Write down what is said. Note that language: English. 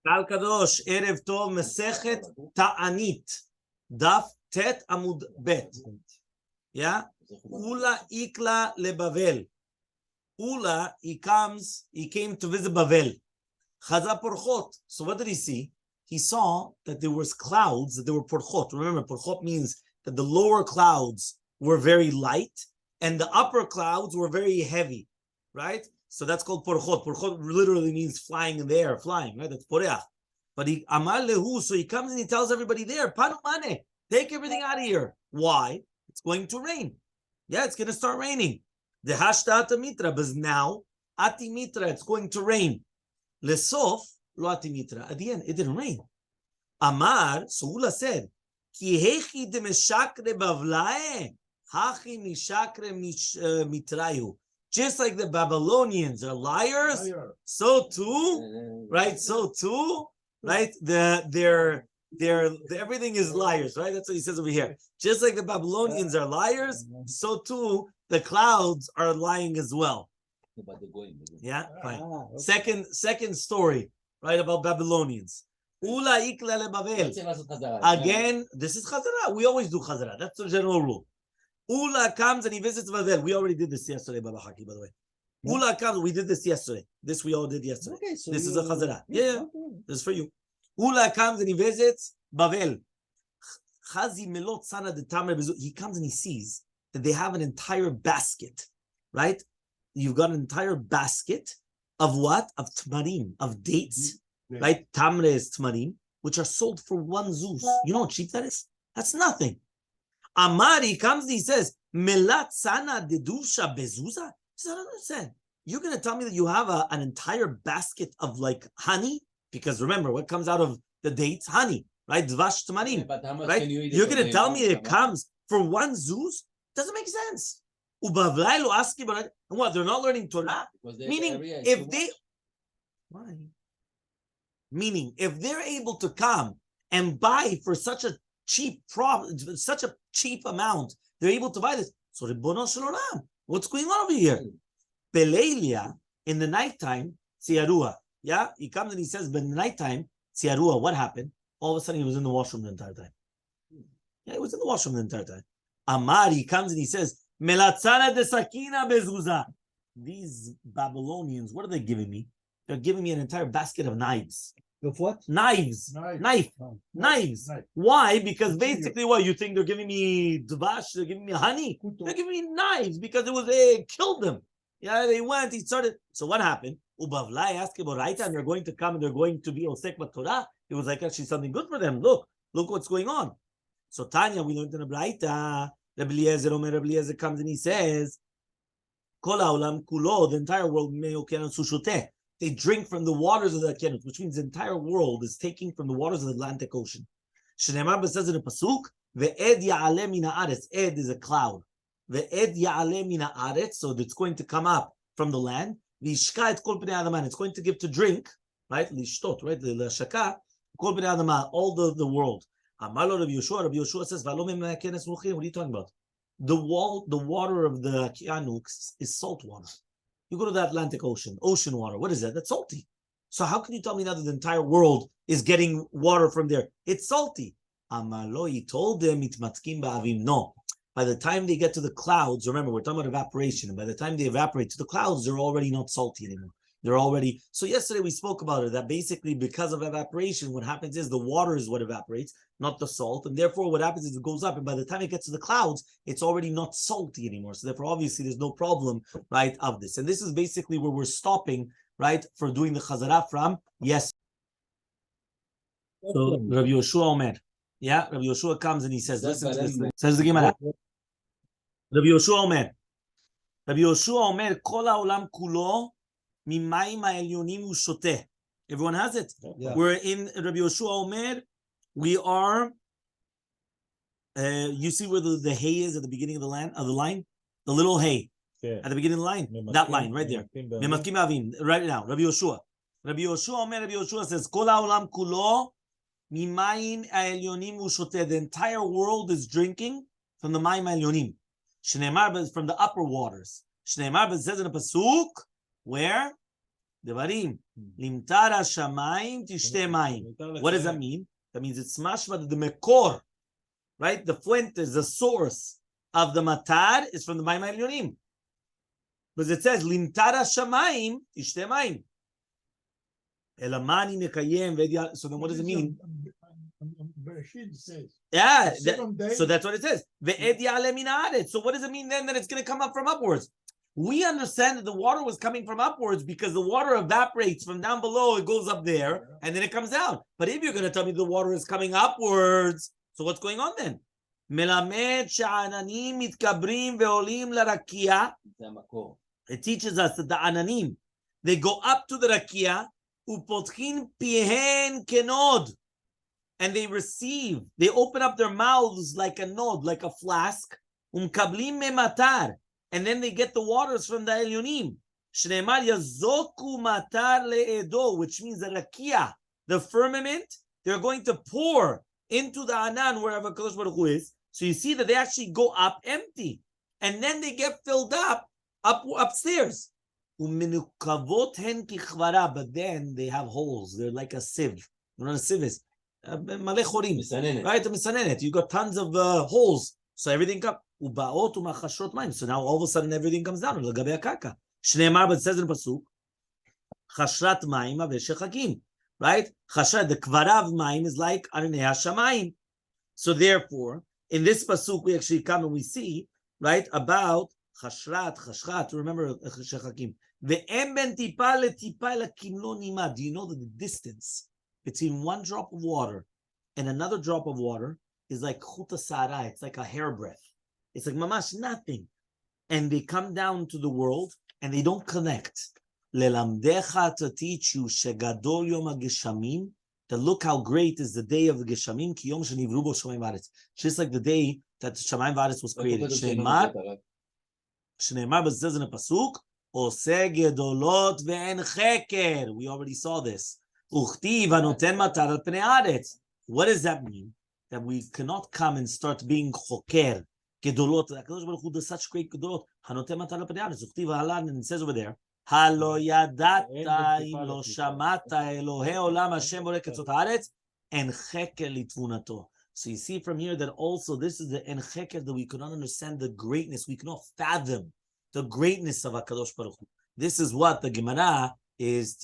Kal Kadosh, Erev Tov, Masechet, Taanit, Daf Tet Amud Bet. Yeah? Ula Ikla leBavel. Ula, he came to visit Bavel. Chaza Porchot. So what did he see? He saw that there was clouds, that there were Porchot. Remember, Porchot means that the lower clouds were very light and the upper clouds were very heavy, right? So that's called Porchot. Porchot literally means flying in the air, flying, right? That's Poreach. But he Amar Lehu, so he comes and he tells everybody there, Panu Mane, take everything out of here. Why? It's going to rain. Yeah, it's going to start raining. The Hashta Atamitra, but now Atimitra, it's going to rain. Lesof, lo Atimitra. At the end, it didn't rain. Amar, so Ula said, Ki hechi de meshakre bavlae, hachi mishakre mitrayu. Just like the Babylonians are liars, so too, right? So too, right? Their everything is liars, right? That's what he says over here. Just like the Babylonians are liars, so too the clouds are lying as well. Yeah, fine. Second story, right, about Babylonians. Ula ikla leBavel. Again, this is Chazara. We always do Chazara. That's the general rule. Ula comes and he visits Bavel. We already did this yesterday, Baba Haki, by the way. Yeah. Ula comes, we did this yesterday. This we all did yesterday. Okay, so this is a Chazara. Yeah, this is for you. Ula comes and he visits Bavel. Chazi melot sana de tamer bezu. He comes and he sees that they have an entire basket, right? You've got an entire basket of what? Of tmarim, of dates, right? Tamre is tmarim, which are sold for one zuz. You know how cheap that is? That's nothing. Amari comes and he says, Melat sana dedusha bezuza? He said, I don't understand. You're going to tell me that you have an entire basket of like honey? Because remember, what comes out of the dates? Honey, right? Dvash tamarim, right? You're going to tell me it comes for one zuz? Doesn't make sense. And what? They're not learning Torah? Meaning, if they... Why? Meaning, if they're able to come and buy for such a cheap such a cheap amount, they're able to buy this. So Ribbono Shel Olam, what's going on over here? Beleilia, in the nighttime, Tziarua. Yeah, he comes and he says, but in the nighttime, Tziarua, what happened? All of a sudden, he was in the washroom the entire time. Yeah, he was in the washroom the entire time. Amar, he comes and he says, Melatzana de Sakina bezuza. These Babylonians, what are they giving me? They're giving me an entire basket of knives. Of what? Knives. Knives. Why? Because basically, what you think they're giving me dvash? They're giving me honey? They're giving me knives because it killed them. Yeah, they went. He started. So what happened? Ubavlai asked about Raita, and they're going to come and they're going to be osek b'Torah. It was like actually something good for them. Look what's going on. So Tanya, we learned in the Raita. Rabbi Eliezer comes and he says, Kol haolam kulo, the entire world me'okenan sushoteh. They drink from the waters of the Kinyan, which means the entire world is taking from the waters of the Atlantic Ocean. Shneimar says in a pasuk, "Ve'ed ya'aleh min haaretz." Ed is a cloud. Ve'ed ya'aleh min haaretz, so it's going to come up from the land. V'yishka et kol bnei adama, it's going to give to drink, right? Lishtot, right? L'shaka kol bnei adama, all the world. Amar lo Rabbi Yoshua says, "V'alo mimei hakenes ruchim." What are you talking about? The water of the Kinyan is salt water. You go to the Atlantic Ocean water. What is that? That's salty. So how can you tell me now that the entire world is getting water from there? It's salty. Amalo, he told them, no. By the time they get to the clouds, remember, we're talking about evaporation. And by the time they evaporate to the clouds, they're already not salty anymore. They're already... So yesterday we spoke about it, that basically because of evaporation, what happens is the water is what evaporates, not the salt. And therefore what happens is it goes up. And by the time it gets to the clouds, it's already not salty anymore. So therefore, obviously, there's no problem, right, of this. And this is basically where we're stopping, right, for doing the Chazara from yes. So Rabbi Yoshua Omer. Yeah, Rabbi Yoshua comes and he says, listen to this. Says the Gemara. Rabbi Yoshua Omer. Rabbi Yoshua Omer, Kol haolam kulo, everyone has it. Yeah. We're in Rabbi Yoshua Omer. We are. You see where the hay is at the beginning of the line, the little hay at the beginning of the line. That line right there. Right now, Rabbi Yoshua. Rabbi Yoshua Omer. Rabbi Yoshua says, "Kol haolam kulo mimayim ha'elyonim u'shoteh." The entire world is drinking from the mayim ha'elyonim. Shneimar, from the upper waters. Shneimar says in a pasuk. Where? Devarim. Limtar hashamayim tishte mayim. What does that mean? That means it's mashma the mekor, right? The fuentes, the source of the matar is from the mayim elyonim. Because it says limtar hashamayim tishte mayim. Elamani nekayem vedia. So then what does it mean? Yeah, so that's what it says. So what does it mean then that it's going to come up from upwards? We understand that the water was coming from upwards because the water evaporates from down below, it goes up there, and then it comes down. But if you're going to tell me the water is coming upwards, so what's going on then? It teaches us that the ananim, they go up to the rakia, upotchin pihen kenod, and they receive, they open up their mouths like a nod, like a flask, umkablim mematar, and then they get the waters from the Elyonim. Shneimar yazoku matar leedo, which means the rakia, the firmament, they're going to pour into the anan wherever Kadosh Baruch Hu is. So you see that they actually go up empty, and then they get filled up upstairs. But then they have holes. They're like a sieve. You know what a sieve is? Malech chorim, right? You got tons of holes, so everything comes. So now all of a sudden everything comes down. But it says in the pasuk, chashrat mayim aveshechakim, right? Chashrat, the kvarav mayim is like anei hashamayim. So therefore, in this pasuk we actually come and we see, right, about chashrat. Remember shechakim. Ve'em ben tipa letipa lakim lo nima. Do you know that the distance between one drop of water and another drop of water is like chuta sara? It's like a hairbreadth. It's like mamash nothing. And they come down to the world and they don't connect. Lelamdecha, to teach you shegadol yom hageshamim, to look how great is the day of the geshamim, ki yom shenivru bo shamayim v'aretz. Just like the day that shamayim v'aretz was created. Shneimar, but it says in a pasuk, oseh gedolot ve'en cheker. We already saw this. Uchtiv hanoten matar al pnei haaretz. What does that mean? That we cannot come and start being choker. Gedolot. HaKadosh Baruch Hu does such great gedolot. Hanoten matar al pnei haaretz. Uchtiv halan, and it says over there, halo yadata im lo shamata Elohei olam Hashem borei ketzot haaretz en cheker litvunato. So you see from here that also this is the en cheker, that we cannot understand the greatness. We cannot fathom the greatness of HaKadosh Baruch Hu. This is what the Gemara is